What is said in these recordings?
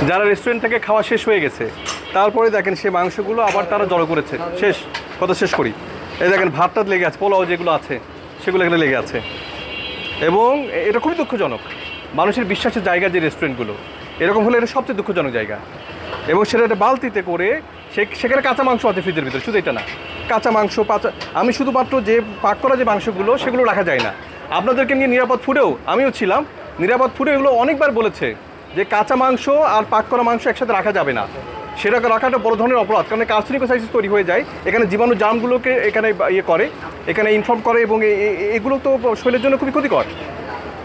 যারা রেস্টুরেন্ট থেকে খাওয়া শেষ হয়ে গেছে তারপরে দেখেন সে মাংসগুলো আবার তারা জড়ো করেছে। শেষ কথা শেষ করি। এই দেখেন ভাতটা লেগে আছে, পোলাও যেগুলো আছে সেগুলো এখানে লেগে আছে। এবং এটা খুবই দুঃখজনক। মানুষের বিশ্বাসের জায়গা যে রেস্টুরেন্টগুলো, এরকম হলে এটা সবচেয়ে দুঃখজনক জায়গা। এবং সেটা একটা বালতিতে করে সেখানে কাঁচা মাংস আছে ফ্রিজের ভিতরে, শুধু এটা না, কাঁচা মাংস আমি শুধুমাত্র যে পাক করা যে মাংসগুলো সেগুলো রাখা যায় না। আপনাদেরকে নিয়ে নিরাপদ ফুডেও আমিও ছিলাম, নিরাপদ ফুডে এগুলো অনেকবার বলেছে যে কাঁচা মাংস আর পাক করা মাংস একসাথে রাখা যাবে না। সেটাকে রাখাটা বড় ধরনের অপরাধ, কারণ কার্সিনোসাইটিস তৈরি হয়ে যায়। এখানে জীবাণু জার্মগুলোকে এখানে ইয়ে করে, এখানে ইনফর্ম করে, এবং এগুলো তো শরীরের জন্য খুবই ক্ষতিকর।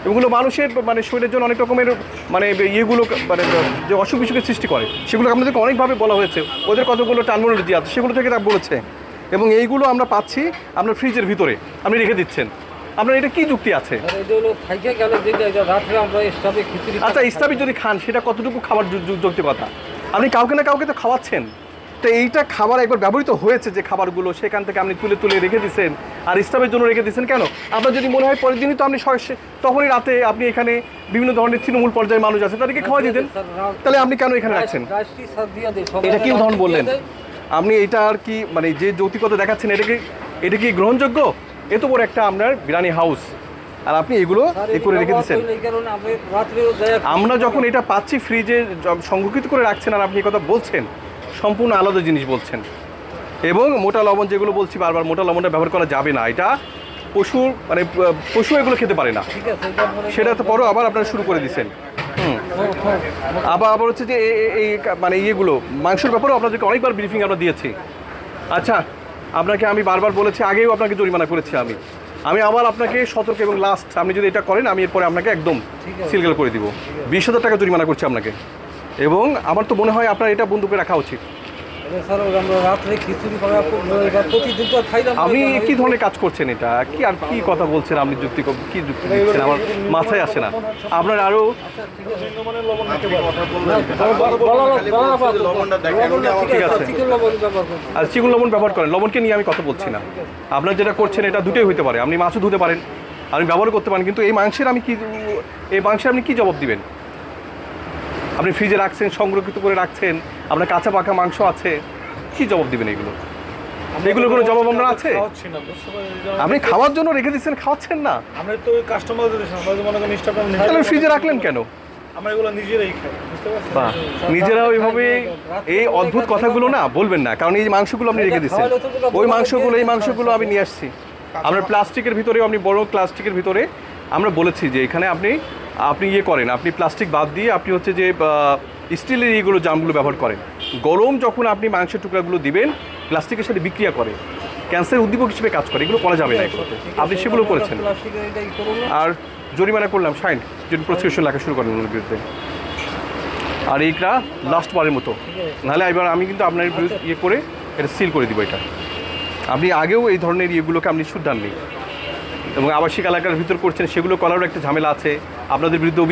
এগুলো মানুষের মানে শরীরের জন্য অনেক রকমের মানে ইয়েগুলো মানে যে অসুখ বিসুখের সৃষ্টি করে, সেগুলো আপনাদেরকে অনেকভাবে বলা হয়েছে। ওদের কতগুলো টার্মিনোলজি আছে সেগুলো থেকে তারা বলেছে। এবং এইগুলো আমরা পাচ্ছি আপনার ফ্রিজের ভিতরে, আপনি রেখে দিচ্ছেন। আপনার এটা কী যুক্তি আছে? আচ্ছা, স্টাফে যদি খান সেটা কতটুকু খাবার যৌক্তিকতা? আপনি কাউকে না কাউকে তো খাওয়াচ্ছেন। তো এইটা খাবার একবার ব্যবহৃত হয়েছে যে খাবারগুলো, সেখান থেকে আপনি তুলে তুলে রেখে দিচ্ছেন আর স্টাফের জন্য রেখে দিচ্ছেন কেন? আপনার যদি মনে হয় পরের দিনই তো আপনি তখনই রাতে আপনি এখানে বিভিন্ন ধরনের তৃণমূল পর্যায়ের মানুষ আছে তাদেরকে খাওয়া দিতেন, তাহলে আপনি কেন এখানে রাখছেন? এটা কি উদাহরণ বললেন আপনি? এটা আর কি মানে যে যৌক্তিকতা দেখাচ্ছেন এটা কি গ্রহণযোগ্য? এত বড় একটা আপনার বিরিয়ানি হাউস আর আপনি এগুলো করে রেখে দিচ্ছেন। আমরা যখন এটা পাচ্ছি ফ্রিজে সংরক্ষিত করে রাখছেন আর আপনি এই কথা বলছেন, সম্পূর্ণ আলাদা জিনিস বলছেন। এবং মোটা লবণ যেগুলো বলছি বারবার, মোটা লবণটা ব্যবহার করা যাবে না। এটা পশু এগুলো খেতে পারে না, সেটা তো পরও আবার আপনারা শুরু করে দিচ্ছেন। আবার হচ্ছে যে এই মানে ইয়েগুলো মাংসের ব্যাপারেও আপনাদেরকে অনেকবার ব্রিফিং আমরা দিয়েছি। আচ্ছা, আপনাকে আমি বারবার বলেছি, আগেও আপনাকে জরিমানা করেছি আমি আবার আপনাকে সতর্ক, এবং লাস্ট আপনি যদি এটা করেন আমি এরপরে আপনাকে একদম সিলগাল করে দিব। 20,000 টাকা জরিমানা করছি আপনাকে। এবং আমার তো মনে হয় আপনার এটা বন্ধ করে রাখা উচিত। আপনি কি ধরনের কাজ করছেন? এটা কি আর কি কথা বলছেন আপনি? যুক্তি দিচ্ছেন আমার মাথায় আসে না। আপনার আরও ঠিক আছে, আর চিকন লবণ ব্যবহার করেন, লবণকে নিয়ে আমি কথা বলছি না। আপনার যেটা করছেন এটা দুটোই হতে পারে, আপনি মাছও ধুতে পারেন, আপনি ব্যবহার করতে পারেন, কিন্তু এই মাংসের আপনি কি জবাব দিবেন? আপনি ফ্রিজে রাখছেন, সংরক্ষিত করে রাখছেন, আপনার কাঁচা পাকা মাংস আছে, কি জবাব দিবেন? এগুলোর কোনো জবাব আপনার আছে? আপনি খাওয়ার জন্য রেখে দিচ্ছেন, খাওয়াচ্ছেন না। তাহলে ফ্রিজে রাখলেন কেন? নিজেরা ওইভাবে এই অদ্ভুত কথাগুলো না বলবেন না, কারণ এই মাংসগুলো আপনি রেখে দিচ্ছেন। এই মাংসগুলো আমি নিয়ে আসছি আপনার প্লাস্টিকের ভিতরে, আপনি বড় প্লাস্টিকের ভিতরে। আমরা বলেছি যে এখানে আপনি করেন, আপনি প্লাস্টিক বাদ দিয়ে আপনি হচ্ছে যে স্টিলের এইগুলো জামগুলো ব্যবহার করেন। গরম যখন আপনি মাংসের টুকরাগুলো দিবেন, প্লাস্টিকের সাথে বিক্রিয়া করে, ক্যান্সার উদ্দীপক হিসেবে কাজ করে, এগুলো করা যাবে না। আপনি সেগুলো করেছেন। আর জরিমানা করলাম 60 যদি প্রসিকিউশন লেখা শুরু করেন ওর বিরুদ্ধে। আর এইটা লাস্ট বারের মতো, নাহলে এবার আমি কিন্তু আপনার বিরুদ্ধে করে এটা সিল করে দিব। এটা আপনি আগেও এই ধরনের ইয়েগুলোকে আপনি শুদ্ধাননি, এবং আবাসিক এলাকার ভিতর করছেন, সেগুলো করারও একটা ঝামেলা আছে। আপনাদের বিরুদ্ধে